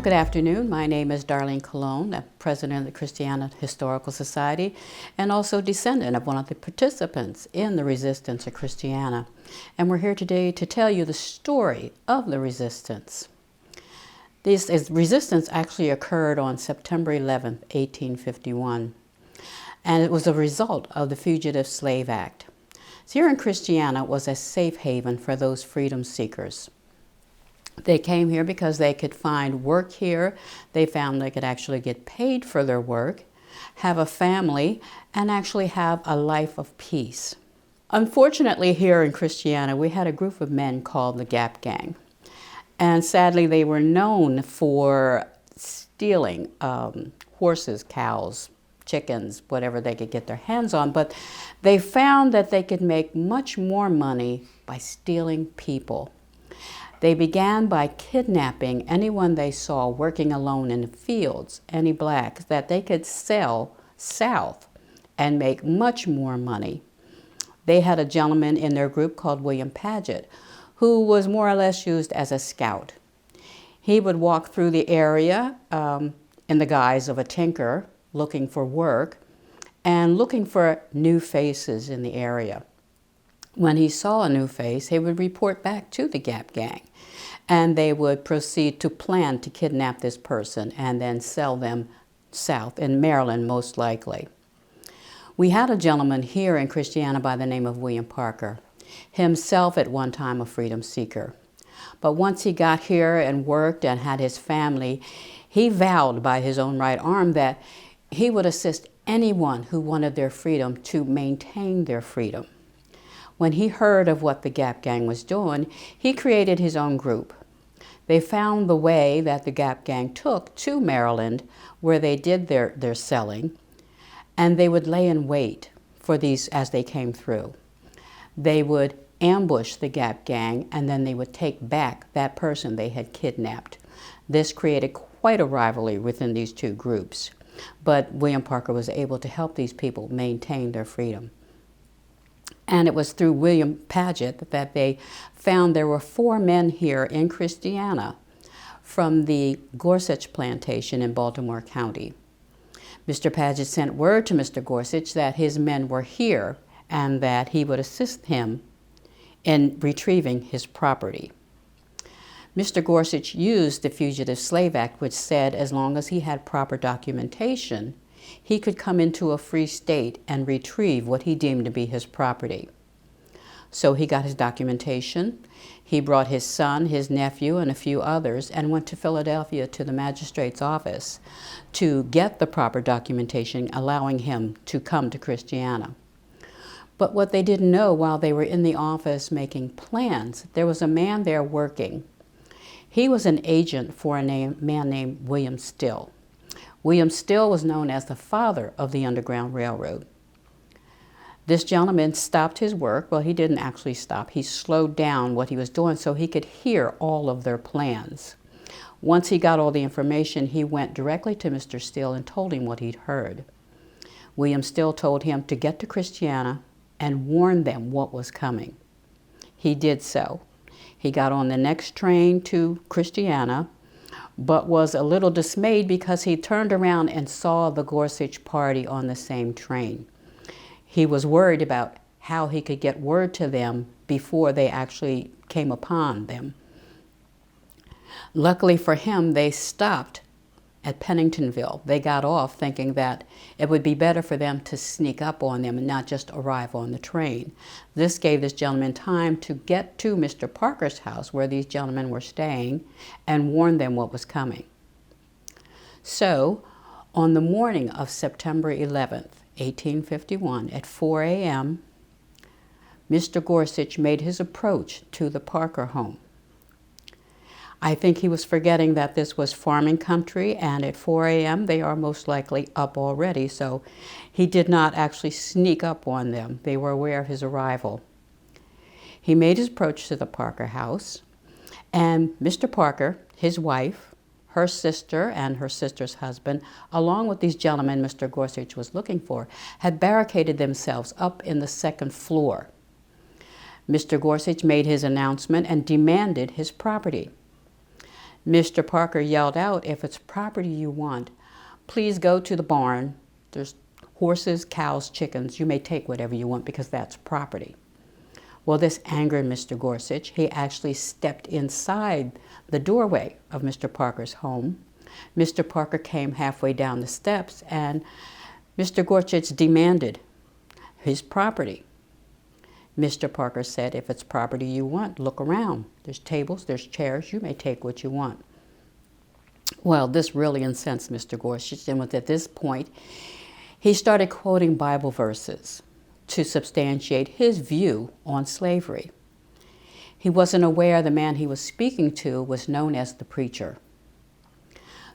good afternoon. My name is Darlene Colon, the president of the Christiana Historical Society, and also descendant of one of the participants in the resistance of Christiana. And we're here today to tell you the story of the resistance. This resistance actually occurred on September 11th, 1851, and it was a result of the Fugitive Slave Act. So here in Christiana was a safe haven for those freedom seekers. They came here because they could find work here. They found they could actually get paid for their work, have a family, and actually have a life of peace. Unfortunately, here in Christiana, we had a group of men called the Gap Gang. And sadly, they were known for stealing horses, cows, chickens, whatever they could get their hands on. But they found that they could make much more money by stealing people. They began by kidnapping anyone they saw working alone in the fields, any blacks, that they could sell south and make much more money. They had a gentleman in their group called William Paget, who was more or less used as a scout. He would walk through the area in the guise of a tinker, looking for work and looking for new faces in the area. When he saw a new face, he would report back to the Gap Gang, and they would proceed to plan to kidnap this person and then sell them south, in Maryland most likely. We had a gentleman here in Christiana by the name of William Parker, himself at one time a freedom seeker. But once he got here and worked and had his family, he vowed by his own right arm that he would assist anyone who wanted their freedom to maintain their freedom. When he heard of what the Gap Gang was doing, he created his own group. They found the way that the Gap Gang took to Maryland, where they did their selling, and they would lay in wait for these as they came through. They would ambush the Gap Gang, and then they would take back that person they had kidnapped. This created quite a rivalry within these two groups, but William Parker was able to help these people maintain their freedom. And it was through William Paget that they found there were 4 men here in Christiana from the Gorsuch plantation in Baltimore County. Mr. Paget sent word to Mr. Gorsuch that his men were here and that he would assist him in retrieving his property. Mr. Gorsuch used the Fugitive Slave Act, which said as long as he had proper documentation, he could come into a free state and retrieve what he deemed to be his property. So he got his documentation. He brought his son, his nephew, and a few others and went to Philadelphia to the magistrate's office to get the proper documentation, allowing him to come to Christiana. But what they didn't know while they were in the office making plans, there was a man there working. He was an agent for a man named William Still. William Still was known as the father of the Underground Railroad. This gentleman stopped his work. Well, he didn't actually stop. He slowed down what he was doing so he could hear all of their plans. Once he got all the information, he went directly to Mr. Still and told him what he'd heard. William Still told him to get to Christiana and warn them what was coming. He did so. He got on the next train to Christiana, but was a little dismayed because he turned around and saw the Gorsuch party on the same train. He was worried about how he could get word to them before they actually came upon them. Luckily for him, they stopped at Penningtonville. They got off thinking that it would be better for them to sneak up on them and not just arrive on the train. This gave this gentleman time to get to Mr. Parker's house where these gentlemen were staying and warn them what was coming. So, on the morning of September 11th, 1851, at 4 a.m., Mr. Gorsuch made his approach to the Parker home. I think he was forgetting that this was farming country, and at 4 a.m. they are most likely up already, so he did not actually sneak up on them. They were aware of his arrival. He made his approach to the Parker house, and Mr. Parker, his wife, her sister, and her sister's husband, along with these gentlemen Mr. Gorsuch was looking for, had barricaded themselves up in the 2nd floor. Mr. Gorsuch made his announcement and demanded his property. Mr. Parker yelled out, "If it's property you want, please go to the barn. There's horses, cows, chickens. You may take whatever you want because that's property." Well, this angered Mr. Gorsuch. He actually stepped inside the doorway of Mr. Parker's home. Mr. Parker came halfway down the steps, and Mr. Gorsuch demanded his property. Mr. Parker said, "If it's property you want, look around. There's tables, there's chairs. You may take what you want." Well, this really incensed Mr. Gorsuch, and at this point, he started quoting Bible verses to substantiate his view on slavery. He wasn't aware the man he was speaking to was known as the preacher.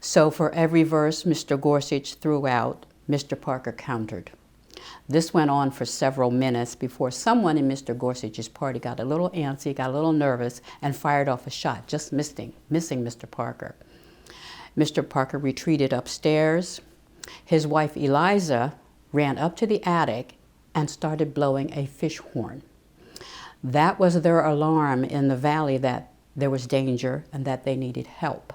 So for every verse Mr. Gorsuch threw out, Mr. Parker countered. This went on for several minutes before someone in Mr. Gorsuch's party got a little antsy, got a little nervous, and fired off a shot, just missing Mr. Parker. Mr. Parker retreated upstairs. His wife Eliza ran up to the attic and started blowing a fish horn. That was their alarm in the valley that there was danger and that they needed help.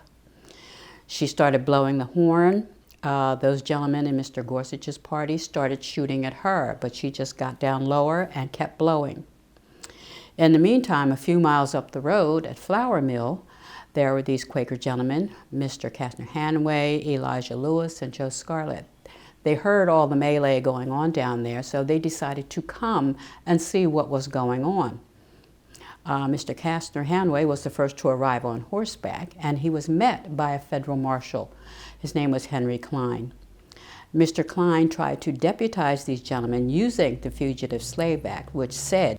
She started blowing the horn. Those gentlemen in Mr. Gorsuch's party started shooting at her, but she just got down lower and kept blowing. In the meantime, a few miles up the road at Flour Mill, there were these Quaker gentlemen, Mr. Kastner Hanway, Elijah Lewis, and Joe Scarlett. They heard all the melee going on down there, so they decided to come and see what was going on. Mr. Kastner Hanway was the first to arrive on horseback, and he was met by a federal marshal. His name was Henry Klein. Mr. Klein tried to deputize these gentlemen using the Fugitive Slave Act, which said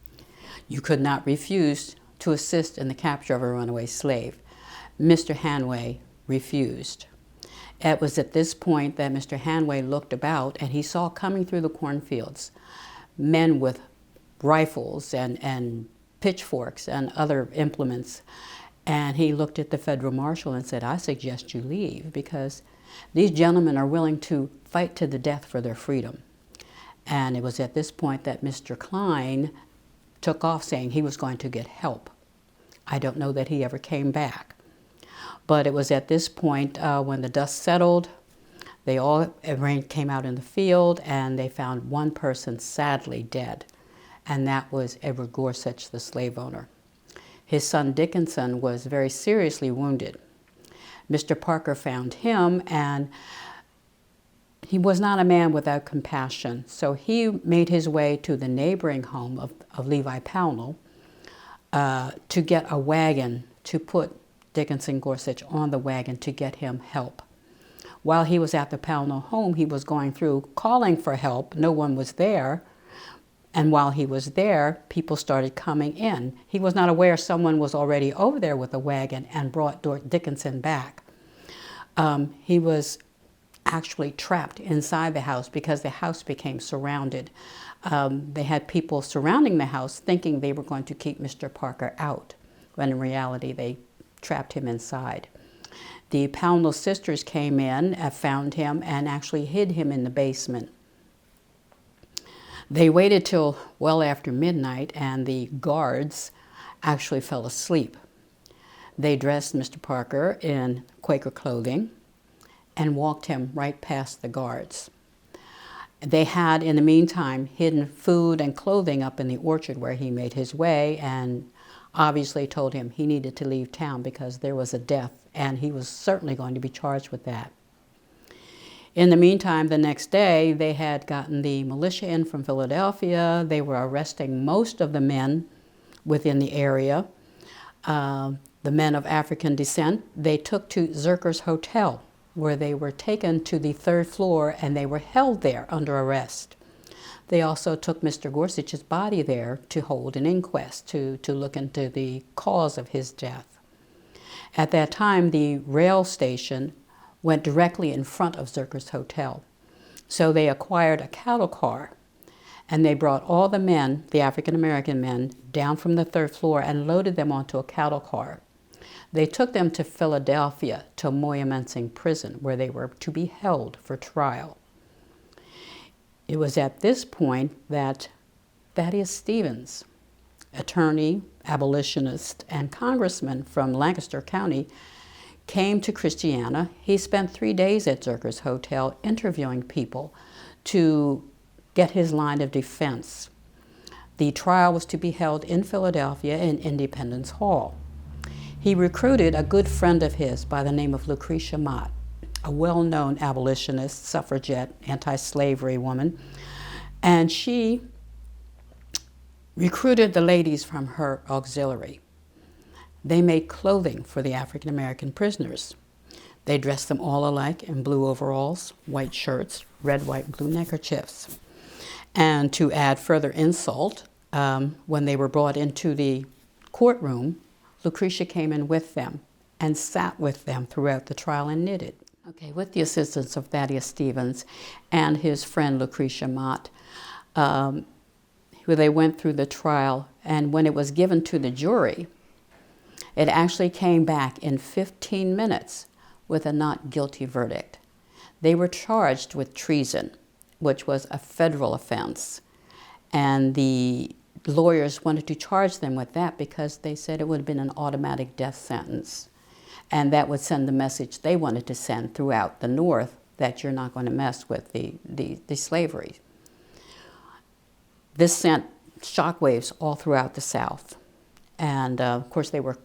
you could not refuse to assist in the capture of a runaway slave. Mr. Hanway refused. It was at this point that Mr. Hanway looked about and he saw coming through the cornfields men with rifles and pitchforks and other implements. And he looked at the federal marshal and said, "I suggest you leave because these gentlemen are willing to fight to the death for their freedom." And it was at this point that Mr. Klein took off saying he was going to get help. I don't know that he ever came back. But it was at this point when the dust settled, they all came out in the field and they found one person sadly dead, and that was Edward Gorsuch, the slave owner. His son Dickinson was very seriously wounded. Mr. Parker found him, and he was not a man without compassion, so he made his way to the neighboring home of Levi Pownell to get a wagon to put Dickinson Gorsuch on the wagon to get him help. While he was at the Pownell home, he was going through calling for help. No one was there. And while he was there, people started coming in. He was not aware someone was already over there with a wagon and brought Dickinson back. He was actually trapped inside the house because the house became surrounded. They had people surrounding the house thinking they were going to keep Mr. Parker out, when in reality they trapped him inside. The Pownell sisters came in, found him, and actually hid him in the basement. They waited till well after midnight, and the guards actually fell asleep. They dressed Mr. Parker in Quaker clothing and walked him right past the guards. They had, in the meantime, hidden food and clothing up in the orchard where he made his way, and obviously told him he needed to leave town because there was a death, and he was certainly going to be charged with that. In the meantime, the next day, they had gotten the militia in from Philadelphia. They were arresting most of the men within the area. The men of African descent, they took to Zerker's Hotel, where they were taken to the third floor, and they were held there under arrest. They also took Mr. Gorsuch's body there to hold an inquest to look into the cause of his death. At that time, the rail station went directly in front of Zerker's Hotel. So they acquired a cattle car, and they brought all the men, the African-American men, down from the third floor and loaded them onto a cattle car. They took them to Philadelphia, to Moyamensing Prison, where they were to be held for trial. It was at this point that Thaddeus Stevens, attorney, abolitionist, and congressman from Lancaster County, came to Christiana. He spent 3 days at Zerker's Hotel interviewing people to get his line of defense. The trial was to be held in Philadelphia in Independence Hall. He recruited a good friend of his by the name of Lucretia Mott, a well-known abolitionist, suffragette, anti-slavery woman, and she recruited the ladies from her auxiliary. They made clothing for the African American prisoners. They dressed them all alike in blue overalls, white shirts, red, white, and blue neckerchiefs. And to add further insult, when they were brought into the courtroom, Lucretia came in with them and sat with them throughout the trial and knitted. Okay, with the assistance of Thaddeus Stevens and his friend Lucretia Mott, who they went through the trial, and when it was given to the jury, it actually came back in 15 minutes with a not guilty verdict. They were charged with treason, which was a federal offense, and the lawyers wanted to charge them with that because they said it would have been an automatic death sentence, and that would send the message they wanted to send throughout the North that you're not going to mess with the slavery. This sent shockwaves all throughout the South, and of course they were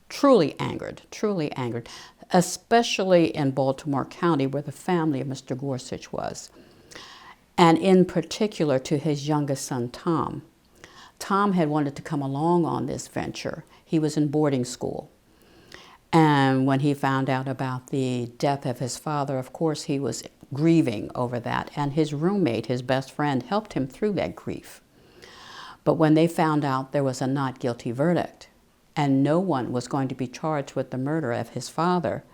truly angered, especially in Baltimore County where the family of Mr. Gorsuch was, and in particular to his youngest son, Tom. Tom had wanted to come along on this venture. He was in boarding school. And when he found out about the death of his father, of course, he was grieving over that. And his roommate, his best friend, helped him through that grief. But when they found out there was a not guilty verdict and no one was going to be charged with the murder of his father,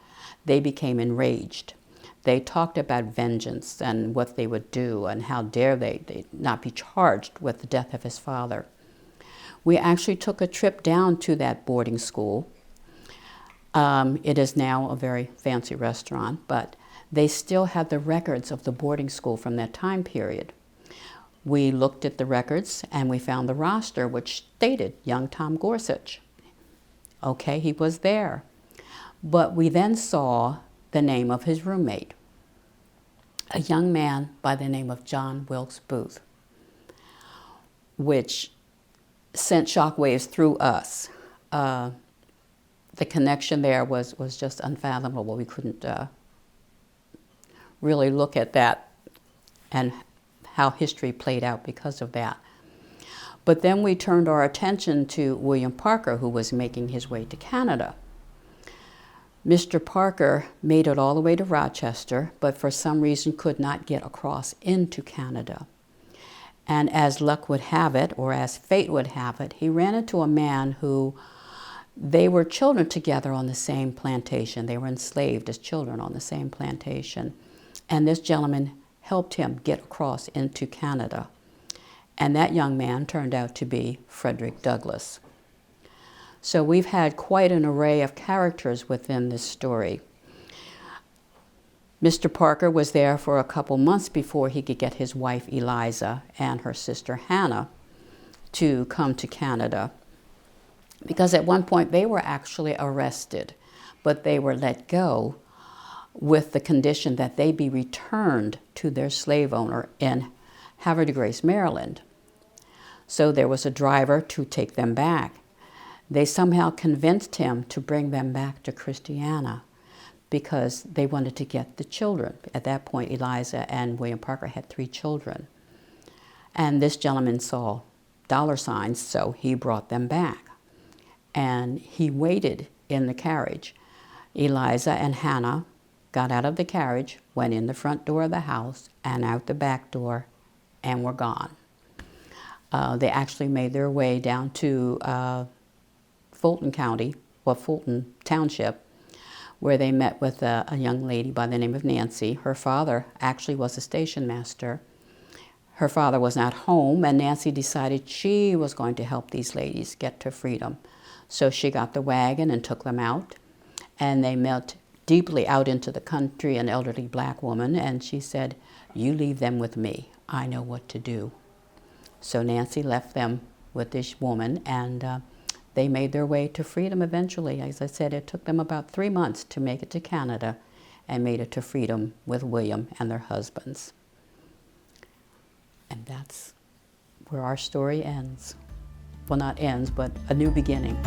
they became enraged. They talked about vengeance and what they would do and how dare they not be charged with the death of his father. We actually took a trip down to that boarding school. It is now a very fancy restaurant, but they still had the records of the boarding school from that time period. We looked at the records and we found the roster which stated young Tom Gorsuch. Okay, he was there. But we then saw the name of his roommate, a young man by the name of John Wilkes Booth, which sent shockwaves through us. The connection there was just unfathomable. We couldn't really look at that and how history played out because of that. But then we turned our attention to William Parker, who was making his way to Canada. Mr. Parker made it all the way to Rochester, but for some reason could not get across into Canada. And as luck would have it, or as fate would have it, he ran into a man who, they were children together on the same plantation. They were enslaved as children on the same plantation. And this gentleman helped him get across into Canada. And that young man turned out to be Frederick Douglass. So we've had quite an array of characters within this story. Mr. Parker was there for a couple months before he could get his wife Eliza and her sister Hannah to come to Canada, because at one point they were actually arrested, but they were let go with the condition that they be returned to their slave owner in Havre de Grace, Maryland. So there was a driver to take them back. They somehow convinced him to bring them back to Christiana because they wanted to get the children. At that point, Eliza and William Parker had 3 children. And this gentleman saw dollar signs, so he brought them back. And he waited in the carriage. Eliza and Hannah got out of the carriage, went in the front door of the house and out the back door, and were gone. They actually made their way down to Fulton County, or Fulton Township, where they met with a young lady by the name of Nancy. Her father actually was a station master. Her father was not home, and Nancy decided she was going to help these ladies get to freedom. So she got the wagon and took them out, and they met deeply out into the country, an elderly black woman, and she said, "You leave them with me. I know what to do." So Nancy left them with this woman, and they made their way to freedom eventually. As I said, it took them about 3 months to make it to Canada and made it to freedom with William and their husbands. And that's where our story ends. Well, not ends, but a new beginning.